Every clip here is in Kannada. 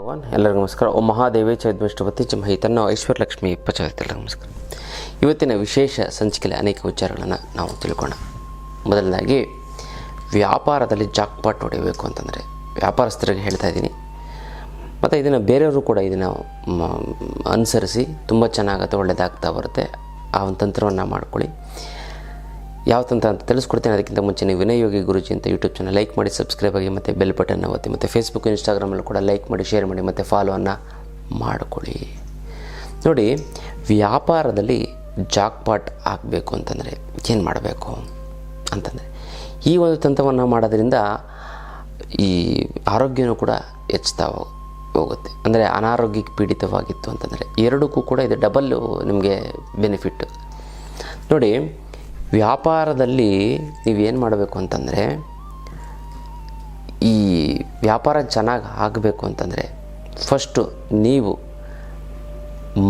ಭಗವಾನ್ ಎಲ್ಲರಿಗೂ ನಮಸ್ಕಾರ. ಓಂ ಮಹಾದೇವೇ ಚೈದ್ವಷ್ಟಪತಿ ಚಮಹಿ ತನ್ನ ಐಶ್ವರ್ಯಲಕ್ಷ್ಮಿ ಪಚವತ್ತೆಲ್ಲ ನಮಸ್ಕಾರ. ಇವತ್ತಿನ ವಿಶೇಷ ಸಂಚಿಕೆಯಲ್ಲಿ ಅನೇಕ ವಿಚಾರಗಳನ್ನು ನಾವು ತಿಳ್ಕೊಳ್ಳೋಣ. ಮೊದಲನೇದಾಗಿ ವ್ಯಾಪಾರದಲ್ಲಿ ಜಾಕ್ಪಾಟ್ ಹೊಡೆಯಬೇಕು ಅಂತಂದರೆ ವ್ಯಾಪಾರಸ್ಥರಿಗೆ ಹೇಳ್ತಾ ಇದ್ದೀನಿ, ಮತ್ತು ಇದನ್ನು ಬೇರೆಯವರು ಕೂಡ ಇದನ್ನು ಅನುಸರಿಸಿ ತುಂಬ ಚೆನ್ನಾಗುತ್ತೆ, ಒಳ್ಳೆಯದಾಗ್ತಾ ಬರುತ್ತೆ. ಆ ಒಂದು ತಂತ್ರವನ್ನು ಮಾಡ್ಕೊಳ್ಳಿ. ಯಾವ ತಂತ್ರ ಅಂತ ತಿಳಿಸ್ಕೊಡ್ತೇನೆ. ಅದಕ್ಕಿಂತ ಮುಂಚೆ ನೀವು ವಿನಯ್ ಯೋಗಿ ಗುರುಜಿ ಅಂತ ಯೂಟ್ಯೂಬ್ ಚಾನಲ್ ಲೈಕ್ ಮಾಡಿ, ಸಬ್ಸ್ಕ್ರೈಬ್ ಆಗಿ, ಮತ್ತು ಬೆಲ್ ಬಟನ್ ಒತ್ತಿ, ಮತ್ತು ಫೇಸ್ಬುಕ್ ಇನ್ಸ್ಟಾಗ್ರಾಮಲ್ಲೂ ಕೂಡ ಲೈಕ್ ಮಾಡಿ, ಶೇರ್ ಮಾಡಿ, ಮತ್ತು ಫಾಲೋವನ್ನು ಮಾಡಿಕೊಳ್ಳಿ. ನೋಡಿ, ವ್ಯಾಪಾರದಲ್ಲಿ ಜಾಕ್ಪಾಟ್ ಆಗಬೇಕು ಅಂತಂದರೆ ಏನು ಮಾಡಬೇಕು ಅಂತಂದರೆ, ಈ ಒಂದು ತಂತ್ರವನ್ನು ಮಾಡೋದ್ರಿಂದ ಈ ಆರೋಗ್ಯನೂ ಕೂಡ ಹೆಚ್ಚುತ್ತಾ ಹೋಗುತ್ತೆ. ಅಂದರೆ ಅನಾರೋಗ್ಯಕ್ಕೆ ಪೀಡಿತವಾಗಿತ್ತು ಅಂತಂದರೆ ಎರಡಕ್ಕೂ ಕೂಡ ಇದು ಡಬಲ್ಲು ನಿಮಗೆ ಬೆನಿಫಿಟ್. ನೋಡಿ, ವ್ಯಾಪಾರದಲ್ಲಿ ನೀವೇನು ಮಾಡಬೇಕು ಅಂತಂದರೆ, ಈ ವ್ಯಾಪಾರ ಚೆನ್ನಾಗಿ ಆಗಬೇಕು ಅಂತಂದರೆ ಫಸ್ಟು ನೀವು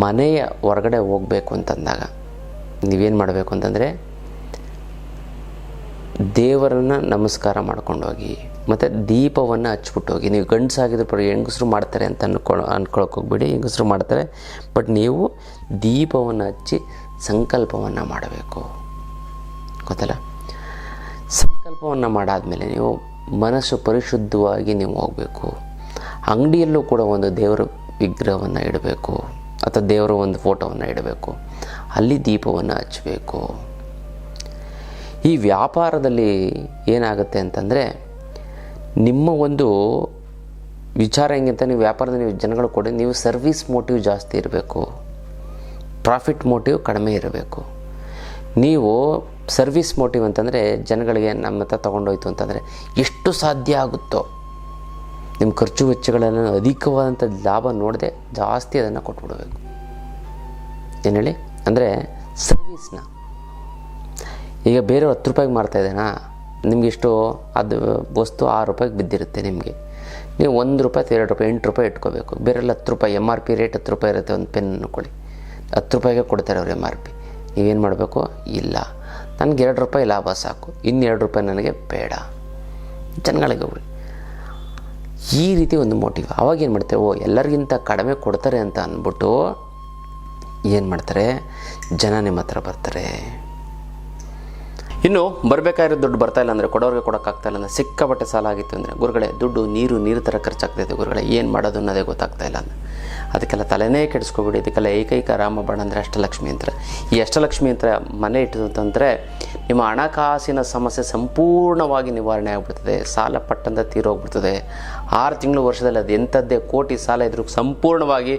ಮನೆಯ ಹೊರಗಡೆ ಹೋಗಬೇಕು ಅಂತಂದಾಗ ನೀವೇನು ಮಾಡಬೇಕು ಅಂತಂದರೆ, ದೇವರನ್ನು ನಮಸ್ಕಾರ ಮಾಡ್ಕೊಂಡು ಹೋಗಿ, ಮತ್ತು ದೀಪವನ್ನು ಹಚ್ಬಿಟ್ಟು ಹೋಗಿ. ನೀವು ಗಂಡಸಾಗಿದ್ರೆ ಹೆಂಗಸರು ಮಾಡ್ತಾರೆ ಅಂತ ಅನ್ಕೊಳಕ್ಕೆ ಹೋಗ್ಬೇಡಿ, ಹೆಂಗಸರು ಮಾಡ್ತಾರೆ, ಬಟ್ ನೀವು ದೀಪವನ್ನು ಹಚ್ಚಿ ಸಂಕಲ್ಪವನ್ನು ಮಾಡಬೇಕು. ಗೊತ್ತಲ್ಲ? ಸಂಕಲ್ಪವನ್ನು ಮಾಡಾದಮೇಲೆ ನೀವು ಮನಸ್ಸು ಪರಿಶುದ್ಧವಾಗಿ ನೀವು ಹೋಗಬೇಕು. ಅಂಗಡಿಯಲ್ಲೂ ಕೂಡ ಒಂದು ದೇವರ ವಿಗ್ರಹವನ್ನು ಇಡಬೇಕು, ಅಥವಾ ದೇವರ ಒಂದು ಫೋಟೋವನ್ನು ಇಡಬೇಕು, ಅಲ್ಲಿ ದೀಪವನ್ನು ಹಚ್ಚಬೇಕು. ಈ ವ್ಯಾಪಾರದಲ್ಲಿ ಏನಾಗುತ್ತೆ ಅಂತಂದರೆ, ನಿಮ್ಮ ಒಂದು ವಿಚಾರ ಹೆಂಗಿಂತ ನೀವು ವ್ಯಾಪಾರದಲ್ಲಿ ನೀವು ಜನಗಳು ಕೊಡಿ, ನೀವು ಸರ್ವಿಸ್ ಮೋಟಿವ್ ಜಾಸ್ತಿ ಇರಬೇಕು, ಪ್ರಾಫಿಟ್ ಮೋಟಿವ್ ಕಡಿಮೆ ಇರಬೇಕು. ನೀವು ಸರ್ವಿಸ್ ಮೋಟಿವ್ ಅಂತಂದರೆ ಜನಗಳಿಗೆ ನಮ್ಮ ಹತ್ರ ತೊಗೊಂಡೋಯ್ತು ಅಂತಂದರೆ ಎಷ್ಟು ಸಾಧ್ಯ ಆಗುತ್ತೋ ನಿಮ್ಮ ಖರ್ಚು ವೆಚ್ಚಗಳನ್ನು ಅಧಿಕವಾದಂಥ ಲಾಭ ನೋಡದೆ ಜಾಸ್ತಿ ಅದನ್ನು ಕೊಟ್ಬಿಡಬೇಕು. ಏನು ಹೇಳಿ, ಅಂದರೆ ಸರ್ವಿಸ್ನ. ಈಗ ಬೇರೆ 10 ರೂಪಾಯಿಗೆ ಮಾರ್ತಾಯಿದ್ದೇನಾ, ನಿಮಗೆ ಎಷ್ಟು ಅದು ವಸ್ತು 6 ರೂಪಾಯಿಗೆ ಬಿದ್ದಿರುತ್ತೆ. ನಿಮಗೆ ನೀವು 1 ರೂಪಾಯಿ 2 ರೂಪಾಯಿ 8 ರೂಪಾಯಿ ಇಟ್ಕೋಬೇಕು. ಬೇರೆಲ್ಲ 10 ರೂಪಾಯಿ MRP ರೇಟ್ 10 ರೂಪಾಯಿ ಇರುತ್ತೆ. ಒಂದು ಪೆನ್ನು ಕೊಡಿ, 10 ರೂಪಾಯಿಗೆ ಕೊಡ್ತಾರೆ ಅವ್ರು MRP. ನೀವೇನು ಮಾಡಬೇಕು, ಇಲ್ಲ ನನಗೆ 2 ರೂಪಾಯಿ ಲಾಭ ಸಾಕು, ಇನ್ನು 2 ರೂಪಾಯಿ ನನಗೆ ಬೇಡ, ಜನಗಳಿಗೆ ಹೋಗಿ ಈ ರೀತಿ ಒಂದು ಮೋಟಿವ್. ಅವಾಗ ಏನು ಮಾಡ್ತೇವೆ, ಎಲ್ಲರಿಗಿಂತ ಕಡಿಮೆ ಕೊಡ್ತಾರೆ ಅಂತ ಅಂದ್ಬಿಟ್ಟು ಏನು ಮಾಡ್ತಾರೆ, ಜನ ನಿಮ್ಮ ಹತ್ರ ಬರ್ತಾರೆ. ಇನ್ನು ಬರಬೇಕಾಗಿರೋ ದುಡ್ಡು ಬರ್ತಾಯಿಲ್ಲ ಅಂದರೆ, ಕೊಡೋರಿಗೆ ಕೊಡೋಕ್ಕಾಗ್ತಾಯಿಲ್ಲ ಅಂದರೆ, ಸಿಕ್ಕಾಪಟ್ಟೆ ಸಾಲ ಆಗಿತ್ತು ಅಂದರೆ, ಗುರುಗಳೇ ದುಡ್ಡು ನೀರು ಥರ ಖರ್ಚಾಗ್ತಾಯಿದೆ ಗುರುಗಳೇ, ಏನು ಮಾಡೋದು ಅನ್ನೋದೇ ಗೊತ್ತಾಗ್ತಾಯಿಲ್ಲ ಅಂದರೆ, ಅದಕ್ಕೆಲ್ಲ ತಲೆನೇ ಕೆಡಿಸ್ಕೊಬಿಡಿ. ಇದಕ್ಕೆಲ್ಲ ಏಕೈಕ ರಾಮಬಾಣ ಅಂದರೆ ಅಷ್ಟಲಕ್ಷ್ಮಿ ಯಂತ್ರ. ಈ ಅಷ್ಟಲಕ್ಷ್ಮಿ ಯಂತ್ರ ಮನೆ ಇಟ್ಟು ಅಂತಂದರೆ ನಿಮ್ಮ ಹಣಕಾಸಿನ ಸಮಸ್ಯೆ ಸಂಪೂರ್ಣವಾಗಿ ನಿವಾರಣೆ ಆಗಿಬಿಡ್ತದೆ. ಸಾಲ ಪಟ್ಟಂತ ತೀರೋಗ್ಬಿಡ್ತದೆ. 6 ತಿಂಗಳು ವರ್ಷದಲ್ಲಿ ಅದು ಎಂಥದ್ದೇ ಕೋಟಿ ಸಾಲ ಇದ್ರೂ ಸಂಪೂರ್ಣವಾಗಿ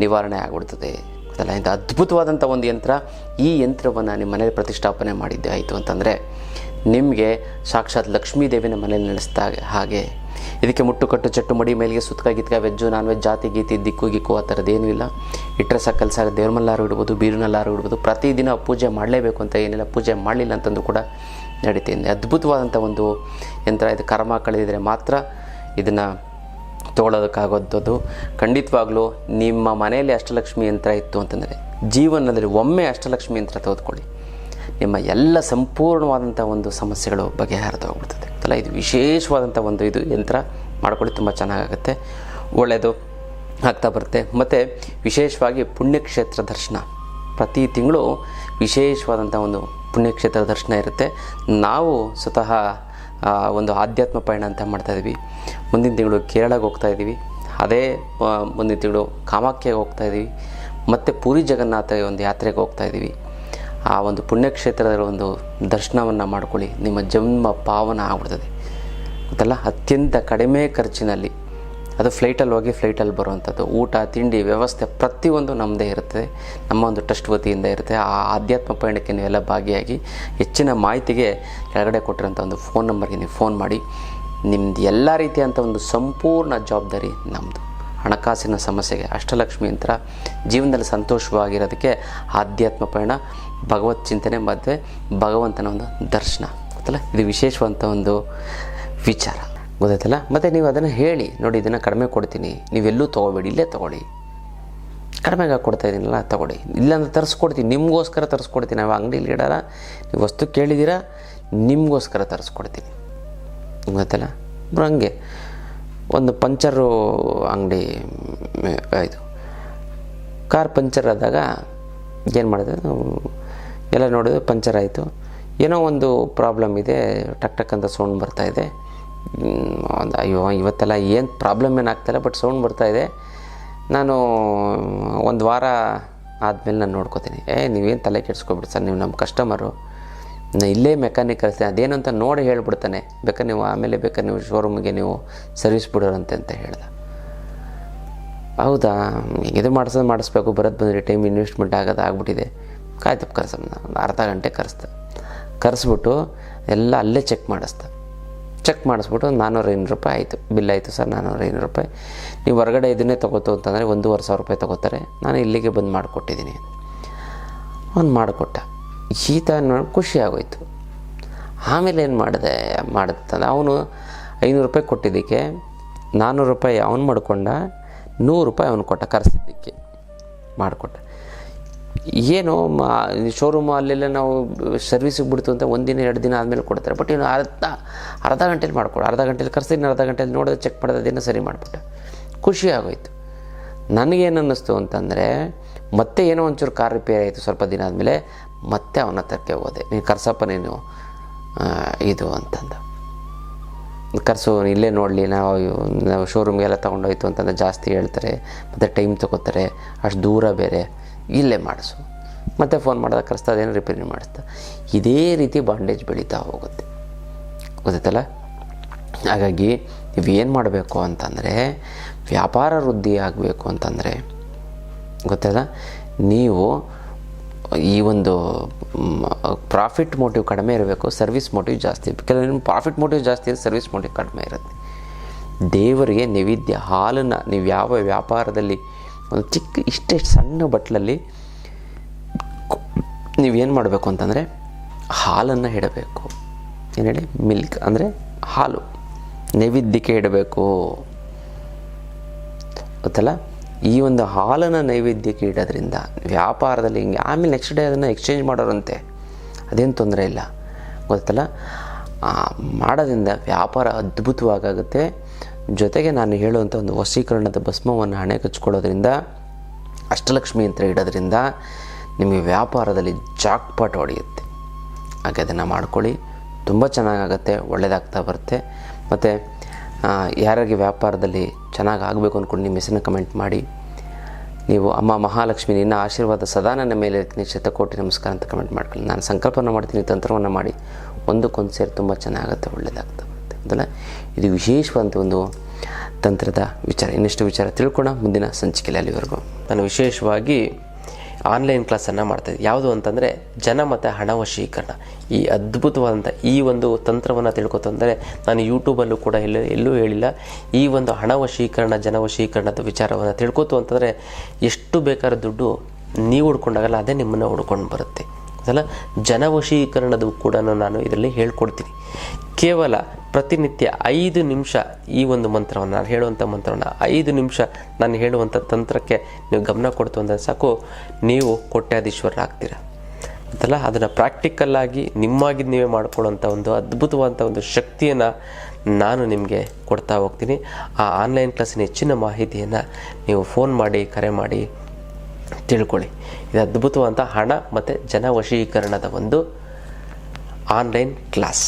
ನಿವಾರಣೆ ಆಗಿಬಿಡ್ತದೆ. ಅದಲ್ಲ, ಇಂಥ ಅದ್ಭುತವಾದಂಥ ಒಂದು ಯಂತ್ರ. ಈ ಯಂತ್ರವನ್ನು ನಿಮ್ಮ ಮನೇಲಿ ಪ್ರತಿಷ್ಠಾಪನೆ ಮಾಡಿದ್ದೆ ಆಯಿತು ಅಂತಂದರೆ ನಿಮಗೆ ಸಾಕ್ಷಾತ್ ಲಕ್ಷ್ಮೀ ದೇವಿನ ಮನೇಲಿ ನಡೆಸಿದಾಗ ಹಾಗೆ. ಇದಕ್ಕೆ ಮುಟ್ಟು ಕಟ್ಟು ಚಟ್ಟು ಮಡಿ ಮೇಲಿಗೆ ಸುತ್ತಕ ಗಿತ್ಕ ವೆಜ್ಜು ನಾನ್ ವೆಜ್ ಜಾತಿ ಗೀತಿ ದಿಕ್ಕು ಗಿಕ್ಕು ಆ ಥರದ್ದೇನೂ ಇಲ್ಲ. ಇಟ್ಟರೆ ಸಾಕು ಕೆಲಸ ಆಗುತ್ತೆ. ದೇವ್ರ ಮಲ್ಲಾರು ಇಡ್ಬೋದು, ಬೀರಿನಲ್ಲಾರು ಇಡ್ಬೋದು. ಪ್ರತಿದಿನ ಪೂಜೆ ಮಾಡಲೇಬೇಕು ಅಂತ ಏನಿಲ್ಲ, ಪೂಜೆ ಮಾಡಲಿಲ್ಲ ಅಂತಂದು ಕೂಡ ನಡೀತಿದೆ. ಅದ್ಭುತವಾದಂಥ ಒಂದು ಯಂತ್ರ ಇದು. ಕರ್ಮ ಕಳೆದಿದ್ರೆ ಮಾತ್ರ ಇದನ್ನು ತೊಗೊಳೋದಕ್ಕಾಗೋದು. ಖಂಡಿತವಾಗ್ಲೂ ನಿಮ್ಮ ಮನೆಯಲ್ಲಿ ಅಷ್ಟಲಕ್ಷ್ಮಿ ಯಂತ್ರ ಇತ್ತು ಅಂತಂದರೆ ಜೀವನದಲ್ಲಿ ಒಮ್ಮೆ ಅಷ್ಟಲಕ್ಷ್ಮಿ ಯಂತ್ರ ತೆಗೆದುಕೊಳ್ಳಿ, ನಿಮ್ಮ ಎಲ್ಲ ಸಂಪೂರ್ಣವಾದಂಥ ಒಂದು ಸಮಸ್ಯೆಗಳು ಬಗೆಹರಿದು ಹೋಗ್ಬಿಡ್ತದೆ. ಅಲ್ಲ, ಇದು ವಿಶೇಷವಾದಂಥ ಒಂದು ಇದು ಯಂತ್ರ ಮಾಡ್ಕೊಳ್ಳಿ, ತುಂಬ ಚೆನ್ನಾಗಾಗುತ್ತೆ, ಒಳ್ಳೆಯದು ಆಗ್ತಾ ಬರುತ್ತೆ. ಮತ್ತು ವಿಶೇಷವಾಗಿ ಪುಣ್ಯಕ್ಷೇತ್ರ ದರ್ಶನ ಪ್ರತಿ ತಿಂಗಳು ವಿಶೇಷವಾದಂಥ ಒಂದು ಪುಣ್ಯಕ್ಷೇತ್ರ ದರ್ಶನ ಇರುತ್ತೆ. ನಾವು ಸ್ವತಃ ಒಂದು ಆಧ್ಯಾತ್ಮ ಪಯಣ ಅಂತ ಮಾಡ್ತಾಯಿದ್ವಿ. ಮುಂದಿನ ತಿಂಗಳು ಕೇರಳಕ್ಕೆ ಹೋಗ್ತಾಯಿದ್ದೀವಿ, ಅದೇ ಮುಂದಿನ ತಿಂಗಳು ಕಾಮಾಖ್ಯಗೆ ಹೋಗ್ತಾಯಿದ್ದೀವಿ, ಮತ್ತು ಪೂರಿ ಜಗನ್ನಾಥ ಒಂದು ಯಾತ್ರೆಗೆ ಹೋಗ್ತಾಯಿದ್ದೀವಿ. ಆ ಒಂದು ಪುಣ್ಯಕ್ಷೇತ್ರದ ಒಂದು ದರ್ಶನವನ್ನು ಮಾಡ್ಕೊಳ್ಳಿ, ನಿಮ್ಮ ಜನ್ಮ ಪಾವನ ಆಗ್ಬಿಡ್ತದೆ. ಗೊತ್ತಲ್ಲ, ಅತ್ಯಂತ ಕಡಿಮೆ ಖರ್ಚಿನಲ್ಲಿ. ಅದು ಫ್ಲೈಟಲ್ಲಿ ಹೋಗಿ ಫ್ಲೈಟಲ್ಲಿ ಬರುವಂಥದ್ದು. ಊಟ ತಿಂಡಿ ವ್ಯವಸ್ಥೆ ಪ್ರತಿಯೊಂದು ನಮ್ಮದೇ ಇರುತ್ತೆ, ನಮ್ಮ ಒಂದು ಟ್ರಸ್ಟ್ ವತಿಯಿಂದ ಇರುತ್ತೆ. ಆ ಆಧ್ಯಾತ್ಮ ಪಯಣಕ್ಕೆ ನೀವೆಲ್ಲ ಭಾಗಿಯಾಗಿ ಹೆಚ್ಚಿನ ಮಾಹಿತಿಗೆ ಕೆಳಗಡೆ ಕೊಟ್ಟಿರೋಂಥ ಒಂದು ಫೋನ್ ನಂಬರ್ಗೆ ನೀವು ಫೋನ್ ಮಾಡಿ. ನಿಮ್ಮದು ಎಲ್ಲ ರೀತಿಯಂಥ ಒಂದು ಸಂಪೂರ್ಣ ಜವಾಬ್ದಾರಿ ನಮ್ಮದು. ಹಣಕಾಸಿನ ಸಮಸ್ಯೆಗೆ ಅಷ್ಟಲಕ್ಷ್ಮಿ ಯಂತ್ರ, ಜೀವನದಲ್ಲಿ ಸಂತೋಷವಾಗಿರೋದಕ್ಕೆ ಆಧ್ಯಾತ್ಮ ಪಯಣ, ಭಗವತ್ ಚಿಂತನೆ, ಮದುವೆ, ಭಗವಂತನ ಒಂದು ದರ್ಶನ. ಗೊತ್ತಲ್ಲ, ಇದು ವಿಶೇಷವಂತ ಒಂದು ವಿಚಾರ. ಗೊತ್ತಾಯ್ತಲ್ಲ? ಮತ್ತು ನೀವು ಅದನ್ನು ಹೇಳಿ, ನೋಡಿ ಇದನ್ನು ಕಡಿಮೆ ಕೊಡ್ತೀನಿ, ನೀವೆಲ್ಲೂ ತೊಗೋಬೇಡಿ, ಇಲ್ಲೇ ತೊಗೊಳ್ಳಿ, ಕಡಿಮೆಗೆ ಕೊಡ್ತಾಯಿದ್ದೀನಲ್ಲ ತೊಗೊಳ್ಳಿ, ಇಲ್ಲಾಂದ್ರೆ ತರಿಸ್ಕೊಡ್ತೀನಿ, ನಿಮಗೋಸ್ಕರ ತರಿಸ್ಕೊಡ್ತೀನಿ. ನಾವು ಅಂಗಡಿಲಿ ಇಡಲ್ಲ, ನೀವು ವಸ್ತು ಕೇಳಿದ್ದೀರಾ, ನಿಮಗೋಸ್ಕರ ತರಿಸ್ಕೊಡ್ತೀನಿ. ಗೊತ್ತಲ್ಲ? ಹಂಗೆ ಒಂದು ಪಂಚರು ಅಂಗಡಿ ಇದು ಕಾರ್ ಪಂಚರ್ ಆದಾಗ ಏನು ಮಾಡಿದೆ, ಎಲ್ಲ ನೋಡಿದ್ರೆ ಪಂಚರ್ ಆಯಿತು. ಏನೋ ಒಂದು ಪ್ರಾಬ್ಲಮ್ ಇದೆ, ಟಕ್ ಟಕ್ ಅಂತ ಸೌಂಡ್ ಬರ್ತಾಯಿದೆ. ಅಯ್ಯೋ ಇವತ್ತೆಲ್ಲ ಏನು ಪ್ರಾಬ್ಲಮ್ ಏನಾಗ್ತಾಯಿಲ್ಲ, ಬಟ್ ಸೌಂಡ್ ಬರ್ತಾಯಿದೆ. ನಾನು ಒಂದು ವಾರ ಆದಮೇಲೆ ನಾನು ನೋಡ್ಕೋತೀನಿ. ನೀವೇನು ತಲೆ ಕೆಡಿಸ್ಕೊಬಿಡಿ ಸರ್, ನೀವು ನಮ್ಮ ಕಸ್ಟಮರು, ನಾನು ಇಲ್ಲೇ ಮೆಕ್ಯಾನಿಕ್ ಕಳಿಸ್ತೀನಿ, ಅದೇನು ಅಂತ ನೋಡಿ ಹೇಳ್ಬಿಡ್ತಾನೆ. ಬೇಕಾದ್ರೆ ನೀವು ಆಮೇಲೆ ಬೇಕಾದ್ರೆ ನೀವು ಶೋರೂಮಿಗೆ ನೀವು ಸರ್ವಿಸ್ ಬಿಡೋರಂತೆ ಅಂತ ಹೇಳ್ದೆ. ಹೌದಾ, ಇದು ಮಾಡಿಸ್ಬೇಕು, ಬರೋದು ಬಂದರೆ ಟೈಮ್ ಇನ್ವೆಸ್ಟ್ಮೆಂಟ್ ಆಗ್ಬಿಟ್ಟಿದೆ. ಕಾಯ್ತಪ್ಪ ಕರ್ಸಮ್ಮ, ಒಂದು ಅರ್ಧ ಗಂಟೆ ಕರೆಸ್ಬಿಟ್ಟು ಎಲ್ಲ ಅಲ್ಲೇ ಚೆಕ್ ಮಾಡಿಸ್ಬಿಟ್ಟು 400 ರೂಪಾಯಿ ಆಯಿತು, ಬಿಲ್ ಆಯಿತು ಸರ್ 400 ರೂಪಾಯಿ. ನೀವು ಹೊರಗಡೆ ಇದನ್ನೇ ತೊಗೋತು ಅಂತಂದರೆ 1,500 ರೂಪಾಯಿ ತೊಗೋತಾರೆ, ನಾನು ಇಲ್ಲಿಗೆ ಬಂದು ಮಾಡಿಕೊಟ್ಟಿದ್ದೀನಿ. ಅವ್ನು ಮಾಡಿಕೊಟ್ಟ. ಶೀತ ನೋಡಿ ಖುಷಿ ಆಗೋಯ್ತು. ಆಮೇಲೆ ಏನು ಮಾಡುತ್ತಾನೆ ಅವನು 500 ರೂಪಾಯಿ ಕೊಟ್ಟಿದ್ದಕ್ಕೆ 400 ರೂಪಾಯಿ ಅವನು ಮಾಡ್ಕೊಂಡ, 100 ರೂಪಾಯಿ ಅವನು ಕೊಟ್ಟ ಕರೆಸಿದ್ದಕ್ಕೆ ಮಾಡಿಕೊಟ್ಟ. ಏನು ಶೋರೂಮು ಅಲ್ಲೆಲ್ಲ ನಾವು ಸರ್ವಿಸಿಗೆ ಬಿಡ್ತು ಅಂತ 1 ದಿನ 2 ದಿನ ಆದಮೇಲೆ ಕೊಡ್ತಾರೆ. ಬಟ್ ಇನ್ನು ಅರ್ಧ ಗಂಟೇಲಿ ಅರ್ಧ ಗಂಟೇಲಿ ಕರೆಸಿದ್ದೀನಿ, ಅರ್ಧ ಗಂಟೇಲಿ ನೋಡಿದ್ರೆ ಚೆಕ್ ಮಾಡೋದು, ಅದೇನೋ ಸರಿ ಮಾಡಿಬಿಟ್ಟೆ. ಖುಷಿ ಆಗೋಯ್ತು. ನನಗೇನು ಅನ್ನಿಸ್ತು ಅಂತಂದರೆ, ಮತ್ತೆ ಏನೋ ಒಂಚೂರು ಕಾರ್ ರಿಪೇರ್ ಆಯಿತು ಸ್ವಲ್ಪ ದಿನ ಆದಮೇಲೆ, ಮತ್ತೆ ಅವನ ಹತ್ರಕ್ಕೆ ಹೋದೆ. ನೀನು ಕರ್ಸಪ್ಪ ನೀನು ಇದು ಅಂತಂದು, ಕರ್ಸು ಇಲ್ಲೇ ನೋಡಲಿ, ನಾವು ಶೋರೂಮ್ಗೆಲ್ಲ ತೊಗೊಂಡೋಯ್ತು ಅಂತಂದರೆ ಜಾಸ್ತಿ ಹೇಳ್ತಾರೆ, ಮತ್ತು ಟೈಮ್ ತೊಗೋತಾರೆ, ಅಷ್ಟು ದೂರ ಬೇರೆ, ಇಲ್ಲೇ ಮಾಡಿಸು. ಮತ್ತೆ ಫೋನ್ ಮಾಡಿದಾಗ ಕರೆಸ್ತಾ ಅದೇನೋ ರಿಪೇರಿ ಮಾಡಿಸ್ತಾ. ಇದೇ ರೀತಿ ಬಾಂಡೇಜ್ ಬೆಳೀತಾ ಹೋಗುತ್ತೆ, ಗೊತ್ತೈತಲ್ಲ. ಹಾಗಾಗಿ ನೀವೇನು ಮಾಡಬೇಕು ಅಂತಂದರೆ, ವ್ಯಾಪಾರ ವೃದ್ಧಿ ಆಗಬೇಕು ಅಂತಂದರೆ ಗೊತ್ತಲ್ಲ, ನೀವು ಈ ಒಂದು ಪ್ರಾಫಿಟ್ ಮೋಟಿವ್ ಕಡಿಮೆ ಇರಬೇಕು, ಸರ್ವಿಸ್ ಮೋಟಿವ್ ಜಾಸ್ತಿ. ಕೆಲವೊಂದು ಪ್ರಾಫಿಟ್ ಮೋಟಿವ್ ಜಾಸ್ತಿ ಇರುತ್ತೆ, ಸರ್ವಿಸ್ ಮೋಟಿವ್ ಕಡಿಮೆ ಇರುತ್ತೆ. ದೇವರಿಗೆ ನೈವೇದ್ಯ ಹಾಲನ್ನು ನೀವು ಯಾವ ವ್ಯಾಪಾರದಲ್ಲಿ ಒಂದು ಚಿಕ್ಕ ಇಷ್ಟೇ ಸಣ್ಣ ಬಟ್ಲಲ್ಲಿ ನೀವೇನು ಮಾಡಬೇಕು ಅಂತಂದರೆ, ಹಾಲನ್ನು ಇಡಬೇಕು. ಏನು ಹೇಳಿ, ಮಿಲ್ಕ್ ಅಂದರೆ ಹಾಲು ನೈವೇದ್ಯಕ್ಕೆ ಇಡಬೇಕು, ಗೊತ್ತಲ್ಲ. ಈ ಒಂದು ಹಾಲನ್ನು ನೈವೇದ್ಯಕ್ಕೆ ಇಡೋದ್ರಿಂದ ವ್ಯಾಪಾರದಲ್ಲಿ ಹಿಂಗೆ ಆಮೇಲೆ ನೆಕ್ಸ್ಟ್ ಡೇ ಅದನ್ನು ಎಕ್ಸ್ಚೇಂಜ್ ಮಾಡೋರಂತೆ, ಅದೇನು ತೊಂದರೆ ಇಲ್ಲ, ಗೊತ್ತಲ್ಲ. ಮಾಡೋದ್ರಿಂದ ವ್ಯಾಪಾರ ಅದ್ಭುತವಾಗುತ್ತೆ. ಜೊತೆಗೆ ನಾನು ಹೇಳುವಂಥ ಒಂದು ವಶೀಕರಣದ ಭಸ್ಮವನ್ನು ಹಣೆಗೆ ಹಚ್ಕೊಳ್ಳೋದ್ರಿಂದ, ಅಷ್ಟಲಕ್ಷ್ಮಿ ಯಂತ್ರ ಇಡೋದ್ರಿಂದ ನಿಮಗೆ ವ್ಯಾಪಾರದಲ್ಲಿ ಜಾಕ್ಪಾಟ್ ಹೊಡೆಯುತ್ತೆ. ಹಾಗೆ ಅದನ್ನು ಮಾಡ್ಕೊಳ್ಳಿ, ತುಂಬ ಚೆನ್ನಾಗಾಗತ್ತೆ, ಒಳ್ಳೆಯದಾಗ್ತಾ ಬರುತ್ತೆ. ಮತ್ತು ಯಾರಿಗೆ ವ್ಯಾಪಾರದಲ್ಲಿ ಚೆನ್ನಾಗಿ ಆಗಬೇಕು ಅಂದ್ಕೊಂಡು ನಿಮ್ಮ ಹೆಸರನ್ನ ಕಮೆಂಟ್ ಮಾಡಿ. ನೀವು ಅಮ್ಮ ಮಹಾಲಕ್ಷ್ಮಿ ನಿನ್ನ ಆಶೀರ್ವಾದ ಸದಾ ನನ್ನ ಮೇಲೆ ಶತಕೋಟಿ ನಮಸ್ಕಾರ ಅಂತ ಕಮೆಂಟ್ ಮಾಡ್ಕೊಳ್ಳಿ. ನಾನು ಸಂಕಲ್ಪನ ಮಾಡ್ತೀನಿ, ತಂತ್ರವನ್ನು ಮಾಡಿ ಒಂದಕ್ಕೊಂದು ಸೇರಿ ತುಂಬ ಚೆನ್ನಾಗುತ್ತೆ, ಒಳ್ಳೆಯದಾಗ್ತಾ ಬರುತ್ತೆ. ಅದಲ್ಲ, ಇದು ವಿಶೇಷವಾದಂಥ ಒಂದು ತಂತ್ರದ ವಿಚಾರ. ಇನ್ನಷ್ಟು ವಿಚಾರ ತಿಳ್ಕೊಳ್ಳೋಣ ಮುಂದಿನ ಸಂಚಿಕೆಯಲ್ಲಿ. ಅಲ್ಲಿವರೆಗೂ ನಾನು ವಿಶೇಷವಾಗಿ ಆನ್ಲೈನ್ ಕ್ಲಾಸನ್ನು ಮಾಡ್ತಾಯಿದ್ದೆ. ಯಾವುದು ಅಂತಂದರೆ ಜನ ಮತ್ತು ಹಣ ವಶೀಕರಣ. ಈ ಅದ್ಭುತವಾದಂಥ ಈ ಒಂದು ತಂತ್ರವನ್ನು ತಿಳ್ಕೊತಂದರೆ ನಾನು ಯೂಟ್ಯೂಬಲ್ಲೂ ಕೂಡ ಎಲ್ಲೂ ಹೇಳಿಲ್ಲ. ಈ ಒಂದು ಹಣ ವಶೀಕರಣ, ಜನ ವಶೀಕರಣದ ವಿಚಾರವನ್ನು ತಿಳ್ಕೊತು ಅಂತಂದರೆ ಎಷ್ಟು ಬೇಕಾದ್ರೂ ದುಡ್ಡು ನೀವು ಹುಡ್ಕೊಂಡಾಗಲ್ಲ, ಅದೇ ನಿಮ್ಮನ್ನು ಹುಡ್ಕೊಂಡು ಬರುತ್ತೆ. ಅದಲ್ಲ, ಜನವಶೀಕರಣದ ಕೂಡ ನಾನು ಇದರಲ್ಲಿ ಹೇಳ್ಕೊಡ್ತೀನಿ. ಕೇವಲ ಪ್ರತಿನಿತ್ಯ 5 ನಿಮಿಷ ಈ ಒಂದು ಮಂತ್ರವನ್ನು, ನಾನು ಹೇಳುವಂಥ ಮಂತ್ರವನ್ನು 5 ನಿಮಿಷ ನಾನು ಹೇಳುವಂಥ ತಂತ್ರಕ್ಕೆ ನೀವು ಗಮನ ಕೊಡ್ತು ಅಂದರೆ ಸಾಕು, ನೀವು ಕೋಟ್ಯಾಧೀಶ್ವರರಾಗ್ತೀರ ಅಂತಲ್ಲ. ಅದನ್ನು ಪ್ರಾಕ್ಟಿಕಲ್ಲಾಗಿ ನಿಮ್ಮಾಗಿ ನೀವೇ ಮಾಡ್ಕೊಳ್ಳೋಂಥ ಒಂದು ಅದ್ಭುತವಾದಂಥ ಒಂದು ಶಕ್ತಿಯನ್ನು ನಾನು ನಿಮಗೆ ಕೊಡ್ತಾ ಹೋಗ್ತೀನಿ. ಆ ಆನ್ಲೈನ್ ಕ್ಲಾಸಿನ ಹೆಚ್ಚಿನ ಮಾಹಿತಿಯನ್ನು ನೀವು ಫೋನ್ ಮಾಡಿ, ಕರೆ ಮಾಡಿ ತಿಳ್ಕೊಳ್ಳಿ. ಇದು ಅದ್ಭುತವಾದಂಥ ಹಣ ಮತ್ತು ಜನವಶೀಕರಣದ ಒಂದು ಆನ್ಲೈನ್ ಕ್ಲಾಸ್.